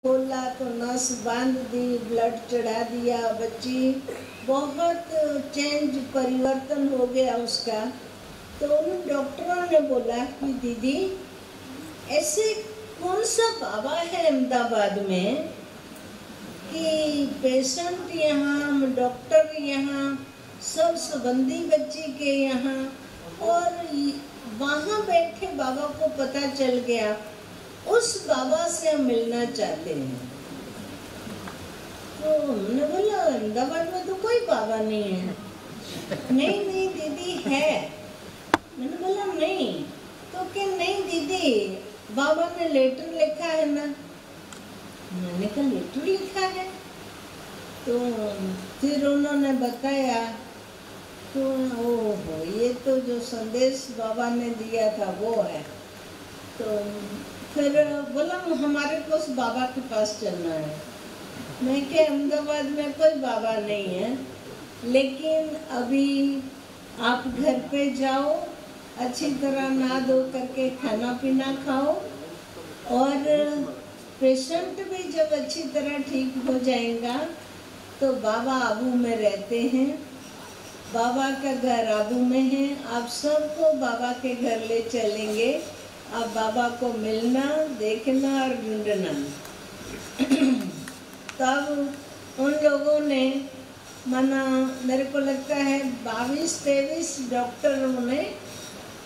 बोला तो नस बांध दी, ब्लड चढ़ा दिया, बच्ची बहुत चेंज परिवर्तन हो गया उसका। तो उन डॉक्टरों ने बोला कि दीदी ऐसे कौन सा बाबा है अहमदाबाद में कि पेशेंट यहाँ, डॉक्टर यहाँ, सब संबंधी बच्ची के यहाँ, और वहाँ बैठे बाबा को पता चल गया, उस बाबा से हम मिलना चाहते हैं। तो हमने बोला अहमदाबाद में तो कोई बाबा नहीं है। नहीं नहीं दीदी है। मैंने बोला नहीं। तो क्या नहीं दीदी, बाबा ने लेटर लिखा है ना। मैंने कहा लेटर लिखा है। तो फिर उन्होंने बताया तो ओहो, ये तो जो संदेश बाबा ने दिया था वो है। तो फिर बोला हमारे को उस बाबा के पास चलना है। मैं क्या अहमदाबाद में कोई बाबा नहीं है, लेकिन अभी आप घर पे जाओ, अच्छी तरह नहा धो करके खाना पीना खाओ, और पेशेंट भी जब अच्छी तरह ठीक हो जाएगा तो बाबा आबू में रहते हैं, बाबा का घर आबू में है, आप सबको बाबा के घर ले चलेंगे, आप बाबा को मिलना, देखना और ढूंढना। तब उन लोगों ने माना, मेरे को लगता है 22-23 डॉक्टरों ने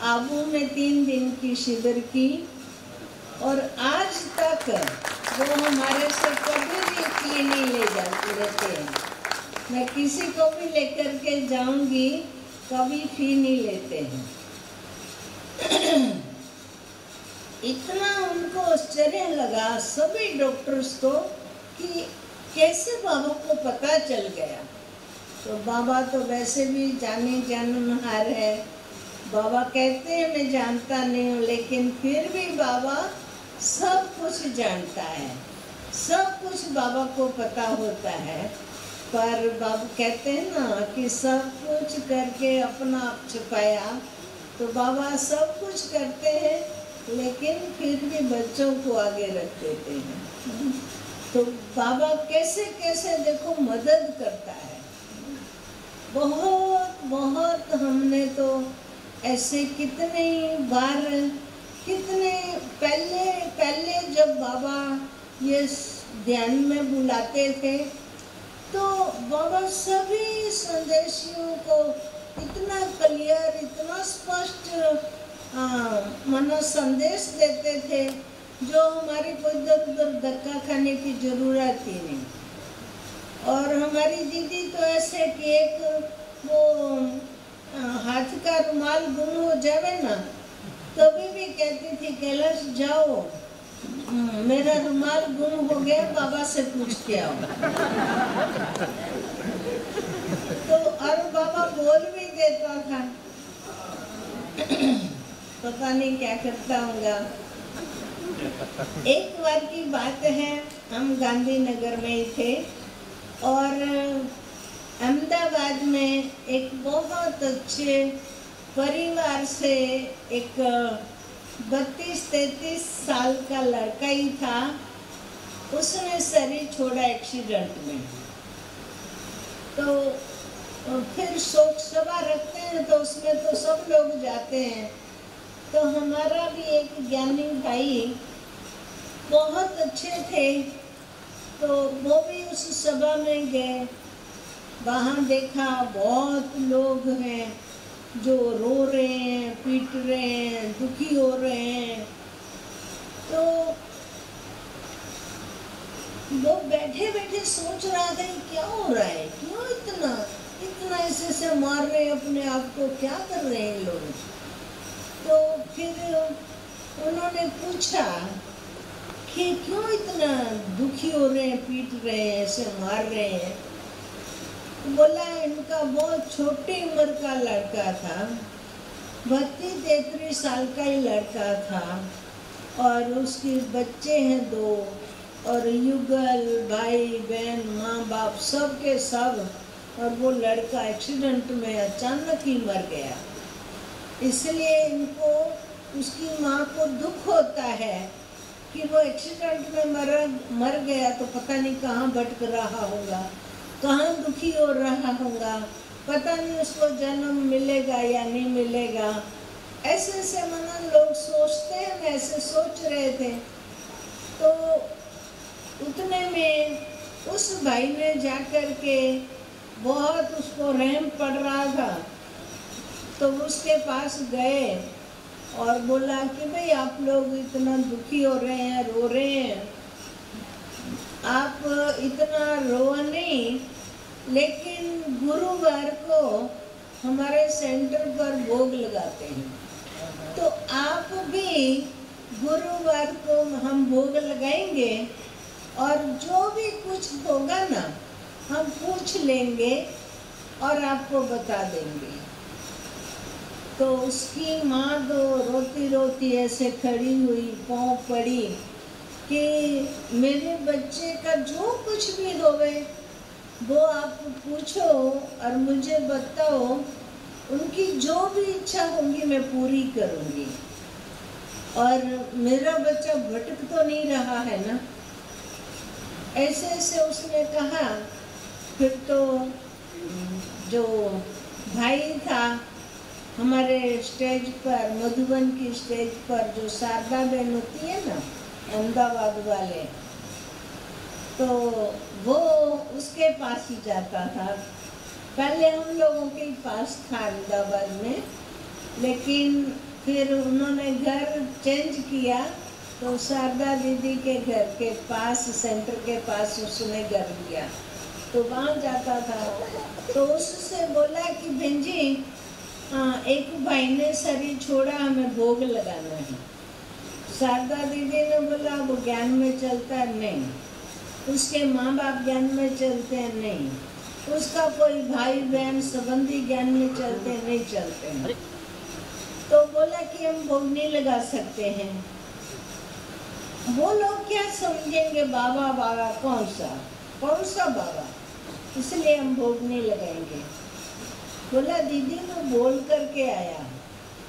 आबू में 3 दिन की शिविर की, और आज तक वो हमारे से कभी भी फी नहीं लेते हैं। मैं किसी को भी लेकर के जाऊंगी, कभी फी नहीं लेते हैं। इतना उनको आश्चर्य लगा सभी डॉक्टर्स को कि कैसे बाबा को पता चल गया। तो बाबा तो वैसे भी जाने जाननहार है। बाबा कहते हैं मैं जानता नहीं हूँ, लेकिन फिर भी बाबा सब कुछ जानता है, सब कुछ बाबा को पता होता है। पर बाबा कहते हैं ना कि सब कुछ करके अपना आप छुपाया, तो बाबा सब कुछ करते हैं लेकिन फिर भी बच्चों को आगे रख देते हैं। तो बाबा कैसे कैसे देखो मदद करता है। बहुत बहुत हमने तो ऐसे कितने बार, कितने पहले जब बाबा ये ध्यान में बुलाते थे तो बाबा सभी संदेशियों को इतना क्लियर, इतना स्पष्ट मानो संदेश देते थे, जो हमारी कोई इधर उधर धक्का खाने की जरूरत ही नहीं। और हमारी दीदी तो ऐसे कि एक वो हाथ का रुमाल गुम हो जावे ना, तभी भी कहती थी कैलाश जाओ, मेरा रुमाल गुम हो गया, बाबा से पूछ के आओ। तो और बाबा बोल भी देता था। पता नहीं क्या करता होगा। एक बार की बात है, हम गांधीनगर में ही थे और अहमदाबाद में एक बहुत अच्छे परिवार से एक 32-33 साल का लड़का ही था, उसने शरीर छोड़ा एक्सीडेंट में। तो फिर शोक सभा रखते हैं तो उसमें तो सब लोग जाते हैं। तो हमारा भी एक ज्ञानी भाई बहुत अच्छे थे, तो वो भी उस सभा में गए। वहाँ देखा बहुत लोग हैं जो रो रहे हैं, पीट रहे हैं, दुखी हो रहे हैं। तो वो बैठे बैठे सोच रहा था क्या हो रहा है, क्यों इतना ऐसे मार रहे हैं अपने आप को, क्या कर रहे हैं लोग। तो फिर उन्होंने पूछा कि क्यों इतना दुखी हो रहे हैं, पीट रहे हैं, ऐसे मार रहे हैं। बोला इनका बहुत छोटी उम्र का लड़का था, 32-33 साल का ही लड़का था, और उसके बच्चे हैं 2, और युगल भाई बहन माँ बाप सब के सब, और वो लड़का एक्सीडेंट में अचानक ही मर गया। इसलिए इनको, उसकी माँ को दुख होता है कि वो एक्सीडेंट में मर गया तो पता नहीं कहाँ भटक रहा होगा, कहाँ दुखी हो रहा होगा, पता नहीं उसको जन्म मिलेगा या नहीं मिलेगा। ऐसे ऐसे मन लोग सोचते हैं, हम ऐसे सोच रहे थे। तो उतने में उस भाई ने जाकर के, बहुत उसको रहम पड़ रहा था, तो उसके पास गए और बोला कि भाई आप लोग इतना दुखी हो रहे हैं, रो रहे हैं, आप इतना रो नहीं, लेकिन गुरुवार को हमारे सेंटर पर भोग लगाते हैं, तो आप भी गुरुवार को हम भोग लगाएंगे और जो भी कुछ होगा ना हम पूछ लेंगे और आपको बता देंगे। तो उसकी माँ तो रोती रोती ऐसे खड़ी हुई, पाँव पड़ी कि मेरे बच्चे का जो कुछ भी होवे वो आप पूछो और मुझे बताओ, उनकी जो भी इच्छा होगी मैं पूरी करूँगी। और मेरा बच्चा भटक तो नहीं रहा है ना। ऐसे ऐसे उसने कहा। फिर तो जो भाई था हमारे स्टेज पर, मधुबन की स्टेज पर जो शारदा बहन होती है ना, अहमदाबाद वाले, तो वो उसके पास ही जाता था। पहले हम लोगों के पास था अहमदाबाद में, लेकिन फिर उन्होंने घर चेंज किया तो शारदा दीदी के घर के पास, सेंटर के पास उसने घर लिया, तो वहाँ जाता था। तो उससे बोला कि बहन जी, एक भाई ने शरीर छोड़ा, हमें भोग लगाना है। शारदा दीदी ने बोला वो ज्ञान में चलता है नहीं, उसके माँ बाप ज्ञान में चलते हैं नहीं, उसका कोई भाई बहन संबंधी ज्ञान में चलते हैं नहीं, चलते हैं। तो बोला कि हम भोग नहीं लगा सकते हैं। वो लोग क्या समझेंगे, बाबा बाबा कौन सा बाबा, इसलिए हम भोग नहीं लगाएंगे। बोला दीदी मैं बोल करके आया,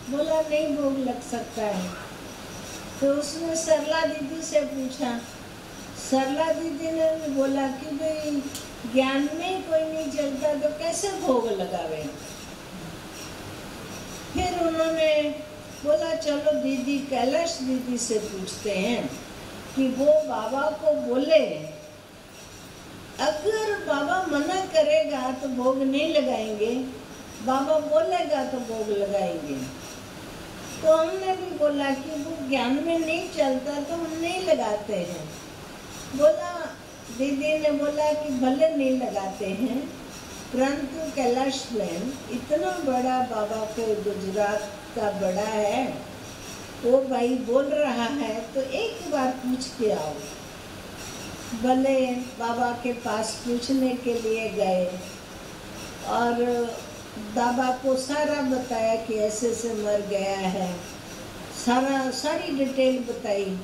बोला नहीं भोग लग सकता है। तो उसने सरला दीदी से पूछा, सरला दीदी ने भी बोला कि भाई ज्ञान में कोई नहीं चलता तो कैसे भोग लगावे। फिर उन्होंने बोला चलो दीदी, कैलाश दीदी से पूछते हैं कि वो बाबा को बोले, अगर बाबा मना करेगा तो भोग नहीं लगाएंगे, बाबा बोलेगा तो भोग लगाएंगे। तो हमने भी बोला कि वो ज्ञान में नहीं चलता तो हम नहीं लगाते हैं। बोला दीदी ने बोला कि भले नहीं लगाते हैं, परंतु कैलाश बहन इतना बड़ा बाबा को गुजरात का बड़ा है, वो भाई बोल रहा है तो एक बार पूछ के आओ। भले बाबा के पास पूछने के लिए गए और बाबा को सारा बताया कि ऐसे ऐसे मर गया है, सारी डिटेल बताई।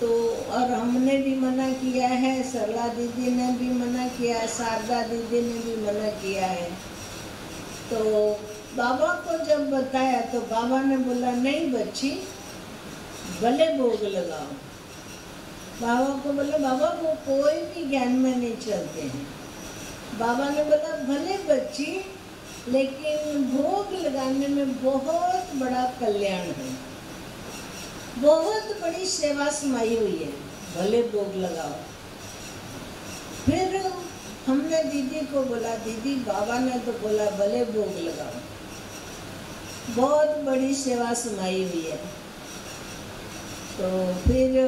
तो और हमने भी मना किया है, सरला दीदी ने भी मना किया है, शारदा दीदी ने भी मना किया है। तो बाबा को जब बताया तो बाबा ने बोला नहीं बच्ची, भले भोग लगाओ। बाबा को बोला बाबा वो कोई भी ज्ञान में नहीं चलते हैं। बाबा ने बोला भले बच्ची, लेकिन भोग लगाने में बहुत बड़ा कल्याण है, बहुत बड़ी सेवा समाई हुई है, भले भोग लगाओ। फिर हमने दीदी को बोला दीदी बाबा ने तो बोला भले भोग लगाओ, बहुत बड़ी सेवा समाई हुई है। तो फिर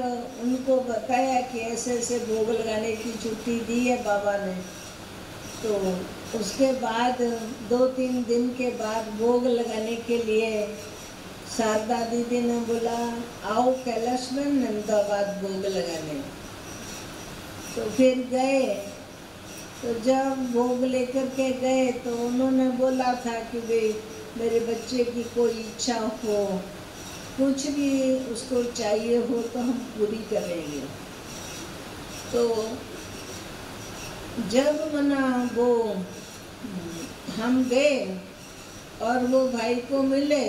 उनको बताया कि ऐसे ऐसे भोग लगाने की छुट्टी दी है बाबा ने। तो उसके बाद 2-3 दिन के बाद भोग लगाने के लिए शारदा दीदी ने बोला आओ कैलाश में अहमदाबाद भोग लगाने। तो फिर गए। तो जब भोग लेकर के गए तो उन्होंने बोला था कि भाई मेरे बच्चे की कोई इच्छा हो, कुछ भी उसको चाहिए हो तो हम पूरी करेंगे। तो जब मना वो हम गए और वो भाई को मिले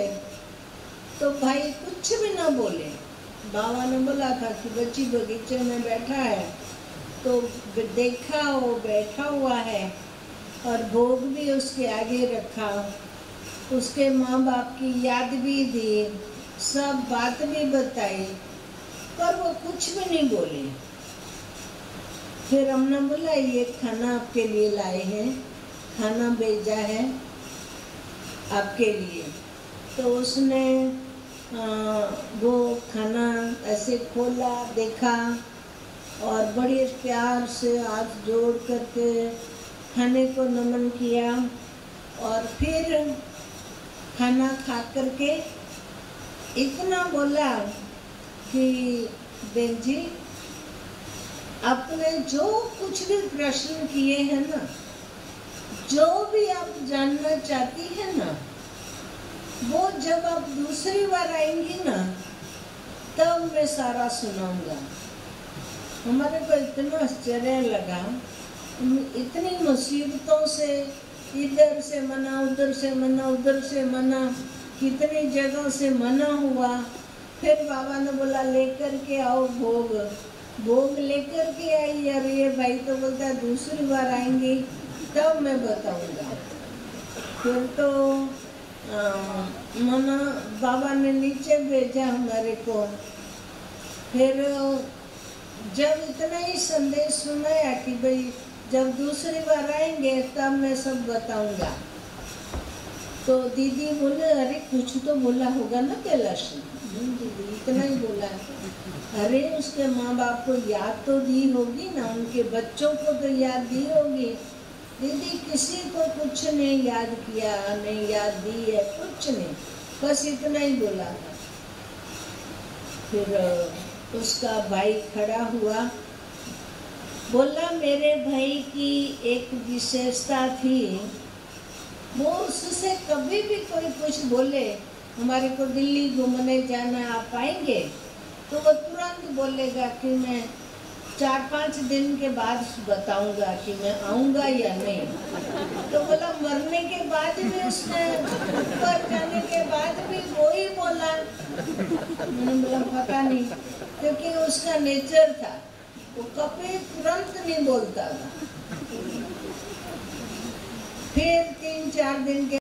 तो भाई कुछ भी ना बोले, बाबा ने बोला था कि बच्ची बगीचे में बैठा है, तो देखा वो बैठा हुआ है और भोग भी उसके आगे रखा, उसके माँ बाप की याद भी दी, सब बात भी बताई, पर वो कुछ भी नहीं बोले। फिर हमने बोला ये खाना आपके लिए लाए हैं, खाना भेजा है आपके लिए। तो उसने वो खाना ऐसे खोला, देखा और बड़े प्यार से हाथ जोड़ करके खाने को नमन किया और फिर खाना खा करके इतना बोला कि बहन जी, आपने जो कुछ भी प्रश्न किए हैं ना, जो भी आप जानना चाहती हैं ना, वो जब आप दूसरी बार आएंगी ना, तब मैं सारा सुनाऊंगा। हमारे को इतना आश्चर्य लगा, इतनी मुसीबतों से, इधर से मना, उधर से मना, उधर से मना, कितनी जगह से मना हुआ। फिर बाबा ने बोला लेकर के आओ भोग। भोग लेकर के आई और ये भाई तो बोलता दूसरी बार आएंगी तब मैं बताऊंगा। फिर तो मना बाबा ने नीचे भेजा हमारे को। फिर जब इतना ही संदेश सुनाया कि भाई जब दूसरी बार आएंगे तब मैं सब बताऊंगा, तो दीदी बोले अरे कुछ तो बोला होगा ना कैलाश ने। दीदी इतना ही बोला, अरे उसके माँ बाप को याद तो दी होगी ना, उनके बच्चों को तो याद दी होगी। दीदी किसी को कुछ नहीं याद किया, नहीं याद दी है, कुछ नहीं, बस इतना ही बोला था। फिर उसका भाई खड़ा हुआ, बोला मेरे भाई की एक विशेषता थी, वो उससे कभी भी कोई कुछ बोले हमारे को दिल्ली घूमने जाना आप आएंगे, तो वो तुरंत बोलेगा कि मैं 4-5 दिन के बाद बताऊंगा कि मैं आऊंगा या नहीं। तो बोला मरने के बाद भी उसने, ऊपर जाने के बाद भी वो ही बोला। मैंने बोला पता नहीं, क्योंकि उसका नेचर था, वो कभी तुरंत नहीं बोलता था। फिर 3-4 दिन के